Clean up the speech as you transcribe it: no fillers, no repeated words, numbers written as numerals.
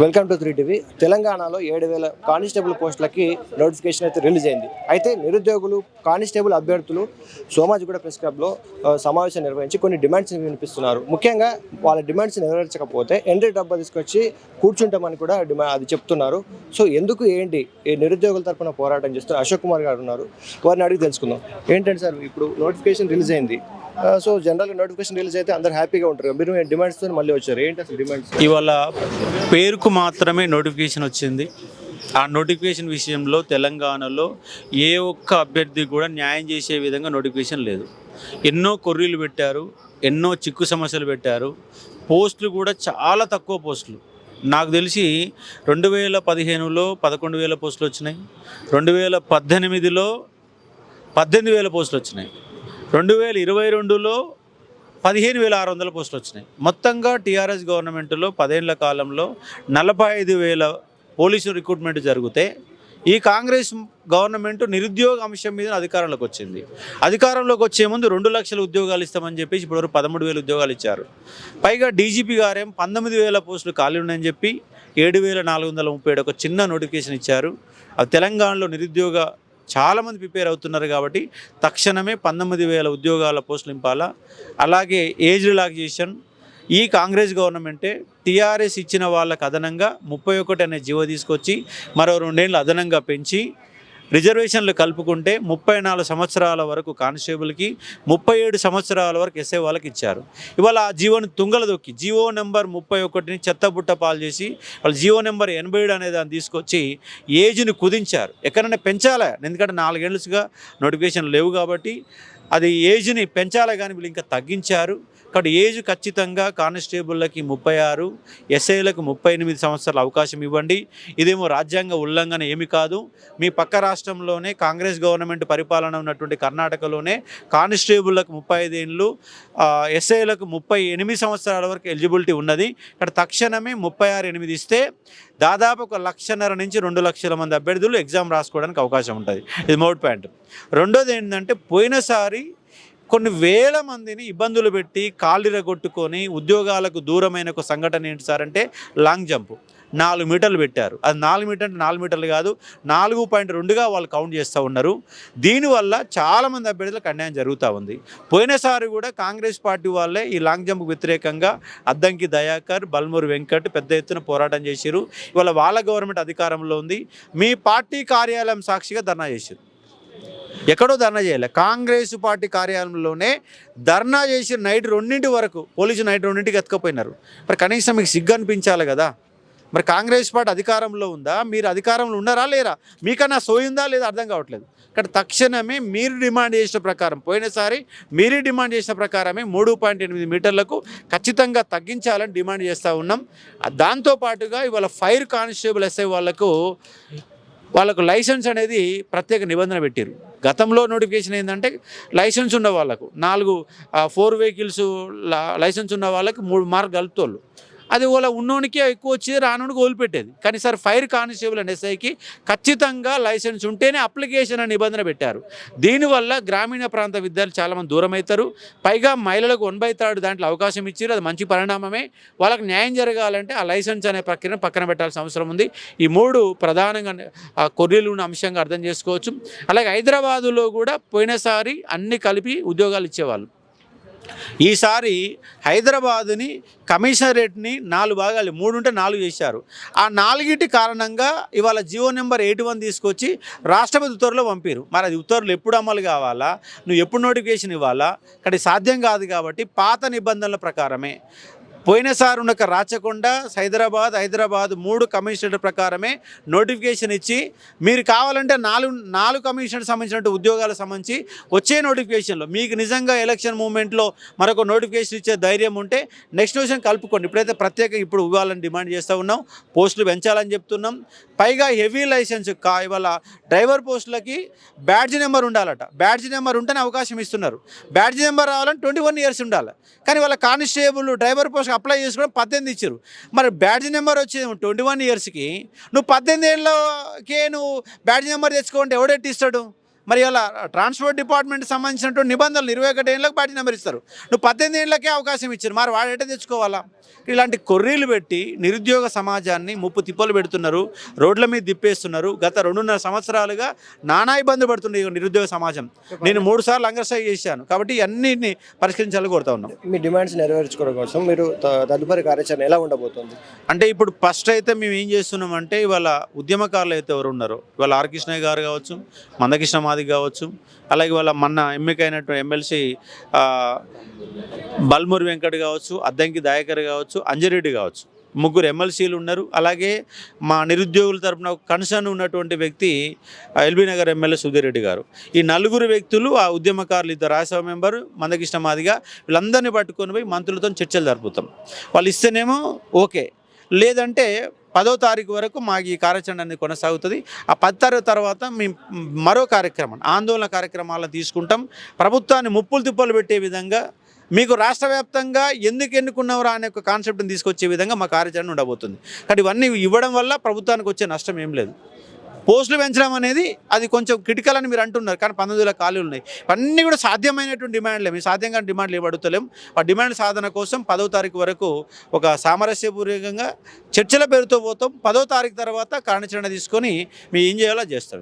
Welcome to 3 TV. తెలంగాణలో 7,000 constable పోస్టులకి notification అయితే రిలీజ్ అయింది. అయితే నిరుద్యోగులు కానిస్టేబుల్ అభ్యర్థులు సోమాజిగూడ ప్రెస్ క్లబ్లో సమావేశం నిర్వహించి కొన్ని డిమాండ్స్ వినిపిస్తున్నారు. ముఖ్యంగా వాళ్ళ డిమాండ్స్ నెరవేర్చకపోతే ఎంట్రీ డబ్బా తీసుకొచ్చి కూర్చుంటామని కూడా అది చెప్తున్నారు. సో ఎందుకు ఏంటి ఈ నిరుద్యోగుల తరఫున పోరాటం చేస్తున్నారు అశోక్ కుమార్ గారు ఉన్నారు. వారిని అడిగి తెలుసుకుందాం. ఏంటంటే సార్, ఇప్పుడు నోటిఫికేషన్ రిలీజ్ అయింది. సో జనరల్గా నోటిఫికేషన్ రిలీజ్ అయితే అందరు హ్యాపీగా ఉంటారు. మీరు డిమాండ్స్తో మళ్ళీ వచ్చారు. ఏంటి అసలు డిమాండ్స్? ఇవాళ పేరుకు మాత్రమే నోటిఫికేషన్ వచ్చింది. ఆ నోటిఫికేషన్ విషయంలో తెలంగాణలో ఏ ఒక్క అభ్యర్థి కూడా న్యాయం చేసే విధంగా నోటిఫికేషన్ లేదు. ఎన్నో కొర్రీలు పెట్టారు, ఎన్నో చిక్కు సమస్యలు పెట్టారు. పోస్టులు కూడా చాలా తక్కువ పోస్టులు. నాకు తెలిసి 2015లో 11,000 పోస్టులు వచ్చినాయి. 2018లో 18,000 పోస్టులు వచ్చినాయి. 2022లో 15,600 పోస్టులు వచ్చినాయి. మొత్తంగా టీఆర్ఎస్ గవర్నమెంట్లో 10 ఏళ్ల కాలంలో 45,000 పోలీసు రిక్రూట్మెంట్ జరిగితే ఈ కాంగ్రెస్ గవర్నమెంట్ నిరుద్యోగ అంశం మీద అధికారంలోకి వచ్చింది. అధికారంలోకి వచ్చే ముందు 2 లక్షల ఉద్యోగాలు ఇస్తామని చెప్పేసి ఇప్పటివరకు 13,000 ఉద్యోగాలు ఇచ్చారు. పైగా డీజీపీ గారేం 19,000 పోస్టులు ఖాళీ ఉన్నాయని చెప్పి 7,437 ఒక చిన్న నోటిఫికేషన్ ఇచ్చారు. అది తెలంగాణలో నిరుద్యోగ చాలామంది ప్రిపేర్ అవుతున్నారు కాబట్టి తక్షణమే 19,000 ఉద్యోగాల పోస్టులు నింపాలా. అలాగే ఏజ్ రిలాక్సేషన్ ఈ కాంగ్రెస్ గవర్నమెంటే టీఆర్ఎస్ ఇచ్చిన వాళ్ళకు అదనంగా 31 అనే జీవో తీసుకొచ్చి మరో 2 ఏళ్ళు అదనంగా పెంచి రిజర్వేషన్లు కలుపుకుంటే 34 సంవత్సరాల వరకు కానిస్టేబుల్కి, 37 సంవత్సరాల వరకు ఎస్ఐ వాళ్ళకి ఇచ్చారు. ఇవాళ ఆ జీవోని తుంగల దొక్కి జీవో నెంబర్ 31ని చెత్తబుట్ట పాలు చేసి వాళ్ళు జీవో నెంబర్ 87 అనే దాన్ని తీసుకొచ్చి ఏజ్ని కుదించారు. ఎక్కడైనా పెంచాలా, ఎందుకంటే 4 ఏళ్ళుగా నోటిఫికేషన్ లేవు కాబట్టి అది ఏజ్ని పెంచాలా, కానీ వీళ్ళు ఇంకా తగ్గించారు. కాబట్టి ఏజ్ ఖచ్చితంగా కానిస్టేబుళ్ళకి 36, ఎస్ఐలకు 38 సంవత్సరాల అవకాశం ఇవ్వండి. ఇదేమో రాజ్యాంగ ఉల్లంఘన ఏమి కాదు. మీ పక్క రాష్ట్రంలోనే కాంగ్రెస్ గవర్నమెంట్ పరిపాలన ఉన్నటువంటి కర్ణాటకలోనే కానిస్టేబుళ్ళకు 35 ఏళ్ళు, ఎస్ఐలకు 38 సంవత్సరాల వరకు ఎలిజిబిలిటీ ఉన్నది. ఇక్కడ తక్షణమే 36-8 ఇస్తే దాదాపు 1,50,000 నుంచి 2 లక్షల మంది అభ్యర్థులు ఎగ్జామ్ రాసుకోవడానికి అవకాశం ఉంటుంది. ఇది మొదటి పాయింట్. రెండోది ఏంటంటే, పోయినసారి కొన్ని వేల మందిని ఇబ్బందులు పెట్టి కాళ్ళిరగొట్టుకొని ఉద్యోగాలకు దూరమైన ఒక సంఘటన ఏంటి సార్ అంటే లాంగ్ జంప్ 4 మీటర్లు పెట్టారు. అది 4 మీటర్ అంటే 4 మీటర్లు కాదు, 4.2గా వాళ్ళు కౌంట్ చేస్తూ ఉన్నారు. దీనివల్ల చాలామంది అభ్యర్థులకు అన్యాయం జరుగుతూ ఉంది. పోయినసారి కూడా కాంగ్రెస్ పార్టీ వాళ్ళే ఈ లాంగ్ జంప్కు వ్యతిరేకంగా అద్దంకి దయాకర్, బల్మూరి వెంకట్ పెద్ద ఎత్తున పోరాటం చేశారు. ఇవాళ వాళ్ళ గవర్నమెంట్ అధికారంలో ఉంది. మీ పార్టీ కార్యాలయం సాక్షిగా ధర్నా చేశారు. ఎక్కడో ధర్నా చేయలే, కాంగ్రెస్ పార్టీ కార్యాలయంలోనే ధర్నా చేసి నైట్ 2 వరకు పోలీసు నైట్ 2కి ఎత్తుకపోయినారు. మరి కనీసం మీకు సిగ్గు అనిపించాలి కదా. మరి కాంగ్రెస్ పార్టీ అధికారంలో ఉందా, మీరు అధికారంలో ఉన్నారా లేరా, మీకన్నా సోయిందా లేదా అర్థం కావట్లేదు. ఇక్కడ తక్షణమే మీరు డిమాండ్ చేసిన ప్రకారం, పోయినసారి మీరు డిమాండ్ చేసిన ప్రకారమే 3.8 మీటర్లకు ఖచ్చితంగా తగ్గించాలని డిమాండ్ చేస్తూ ఉన్నాం. దాంతోపాటుగా ఇవాళ ఫైర్ కానిస్టేబుల్ ఎస్ఐ వాళ్ళకు లైసెన్స్ అనేది ప్రత్యేక నిబంధన పెట్టారు. గతంలో నోటిఫికేషన్ ఏంటంటే లైసెన్స్ ఉన్న వాళ్ళకు 4 వెహికల్స్ లైసెన్స్ ఉన్న వాళ్ళకి 3 మార్కులు కలుపుతోళ్ళు. అది వాళ్ళ ఉన్నోనికి ఎక్కువ వచ్చేది, రానుడికి వదిలిపెట్టేది. కానీ సార్ ఫైర్ కానిస్టేబుల్ అండ్ ఎస్ఐకి ఖచ్చితంగా లైసెన్స్ ఉంటేనే అప్లికేషన్ అనే నిబంధన పెట్టారు. దీనివల్ల గ్రామీణ ప్రాంత విద్యార్థులు చాలామంది దూరం అవుతారు. పైగా మహిళలకు 1/3 దాంట్లో అవకాశం ఇచ్చారు. అది మంచి పరిణామమే. వాళ్ళకి న్యాయం జరగాలంటే ఆ లైసెన్స్ అనే ప్రక్రియను పక్కన పెట్టాల్సిన అవసరం ఉంది. ఈ 3 ప్రధానంగా కొర్రీలు ఉన్న అంశంగా అర్థం చేసుకోవచ్చు. అలాగే హైదరాబాదులో కూడా పోయినసారి అన్ని కలిపి ఉద్యోగాలు ఇచ్చేవాళ్ళు. ఈసారి హైదరాబాదుని కమిషనరేట్ని 4 భాగాలు, 3 ఉంటే 4 చేశారు. ఆ 4టి కారణంగా ఇవాళ జీవో నెంబర్ 81 తీసుకొచ్చి రాష్ట్రపతి ఉత్తర్వులో పంపారు. మరి అది ఉత్తర్వులు ఎప్పుడు అమలు కావాలా, నువ్వు ఎప్పుడు నోటిఫికేషన్ ఇవ్వాలా, ఇక్కడ సాధ్యం కాదు. కాబట్టి పాత నిబంధనల ప్రకారమే పోయినసారి ఉన్న రాచకొండ, హైదరాబాద్ 3 కమిషనర్ ప్రకారమే నోటిఫికేషన్ ఇచ్చి మీరు కావాలంటే 4 కమిషనర్ సంబంధించిన ఉద్యోగాలకు సంబంధించి వచ్చే నోటిఫికేషన్లో మీకు నిజంగా ఎలక్షన్ మూమెంట్లో మరొక నోటిఫికేషన్ ఇచ్చే ధైర్యం ఉంటే నెక్స్ట్ నోటిఫికేషన్ కలుపుకోండి. ఇప్పుడైతే ప్రత్యేకంగా ఇప్పుడు ఇవ్వాలని డిమాండ్ చేస్తూ ఉన్నాం. పోస్టులు పెంచాలని చెప్తున్నాం. పైగా హెవీ లైసెన్స్ ఇవాళ డ్రైవర్ పోస్టులకి బ్యాడ్జ్ నెంబర్ ఉండాలట. బ్యాడ్జ్ నెంబర్ ఉంటేనే అవకాశం ఇస్తున్నారు. బ్యాడ్జ్ నెంబర్ రావాలని 21 ఇయర్స్ ఉండాలి. కానీ వాళ్ళ కానిస్టేబుల్ డ్రైవర్ పోస్ట్ అప్లై చేసుకోవడం 18 ఇచ్చారు. మరి బ్యాడ్జ్ నెంబర్ వచ్చేది 21 ఇయర్స్కి, నువ్వు 18 ఏళ్ళకే నువ్వు బ్యాడ్జ్ నెంబర్ తెచ్చుకోండి ఎవడెట్టి ఇస్తాడు? మరి ఇలా ట్రాన్స్పోర్ట్ డిపార్ట్మెంట్కి సంబంధించినటువంటి నిబంధనలు 21 ఏళ్ళకి పార్టీ నెంబర్ ఇస్తారు, నువ్వు 18 ఏళ్ళకే అవకాశం ఇచ్చారు, మరి వాడు ఎట్ట తెచ్చుకోవాలా? ఇలాంటి కొర్రీలు పెట్టి నిరుద్యోగ సమాజాన్ని ముప్పు తిప్పలు పెడుతున్నారు, రోడ్ల మీద తిప్పేస్తున్నారు. గత 2.5 సంవత్సరాలుగా నానా ఇబ్బంది పడుతుంది ఈ నిరుద్యోగ సమాజం. నేను 3 సార్లు అంగర్సైజ్ చేశాను, కాబట్టి అన్నింటినీ పరిష్కరించాలని కోరుతా ఉన్నాం. మీ డిమాండ్స్ నెరవేర్చుకోవడం కోసం మీరు తదుపరి కార్యాచరణ ఎలా ఉండబోతుంది? అంటే ఇప్పుడు ఫస్ట్ అయితే మేము ఏం చేస్తున్నామంటే, ఇవాళ ఉద్యమకారులు అయితే ఎవరు ఉన్నారో, ఇవాళ ఆర్ కృష్ణయ్య గారు కావచ్చు, మందకృష్ణ మాదిగ కావచ్చు, అలాగే వాళ్ళ మొన్న ఎన్నికైనటువంటి ఎమ్మెల్సీ బల్మూరి వెంకట్ కావచ్చు, అద్దంకి దయాకర్ కావచ్చు, అంజిరెడ్డి కావచ్చు, 3 ఎమ్మెల్సీలు ఉన్నారు. అలాగే మా నిరుద్యోగుల తరపున కన్సర్న్ ఉన్నటువంటి వ్యక్తి ఎల్బీ నగర్ ఎమ్మెల్యే సుధీర్ రెడ్డి గారు. ఈ 4 వ్యక్తులు ఆ ఉద్యమకారులు, 2 రాజ్యసభ మెంబరు మందకృష్ణ మాదిగ, వీళ్ళందరినీ పట్టుకొని పోయి మంత్రులతో చర్చలు జరుపుతాం. వాళ్ళు ఇస్తేనేమో ఓకే, లేదంటే 10వ తారీఖు వరకు మాకు ఈ కార్యాచరణ అనేది కొనసాగుతుంది. ఆ 10 తారీఖు తర్వాత మేము మరో కార్యక్రమం, ఆందోళన కార్యక్రమాలను తీసుకుంటాం. ప్రభుత్వాన్ని ముప్పులు తిప్పలు పెట్టే విధంగా, మీకు రాష్ట్ర వ్యాప్తంగా ఎందుకు ఎన్నుకున్నవరా అనే ఒక కాన్సెప్ట్ని తీసుకొచ్చే విధంగా మా కార్యాచరణ ఉండబోతుంది. కానీ ఇవన్నీ ఇవ్వడం వల్ల ప్రభుత్వానికి వచ్చే నష్టం ఏం లేదు. పోస్టులు పెంచడం అనేది అది కొంచెం క్రిటికల్ అని మీరు అంటున్నారు, కానీ 19,000 ఖాళీలు ఉన్నాయి. ఇవన్నీ కూడా సాధ్యమైనటువంటి డిమాండ్లే, మేము సాధ్యంగా డిమాండ్లు ఇవ్వడుతలేం. ఆ డిమాండ్ సాధన కోసం 10వ తారీఖు వరకు ఒక సామరస్యపూర్వకంగా చర్చల పేరుతో పోతాం. 10వ తారీఖు తర్వాత కార్యాచరణ తీసుకొని మేము ఏం చేయాలో చేస్తాం.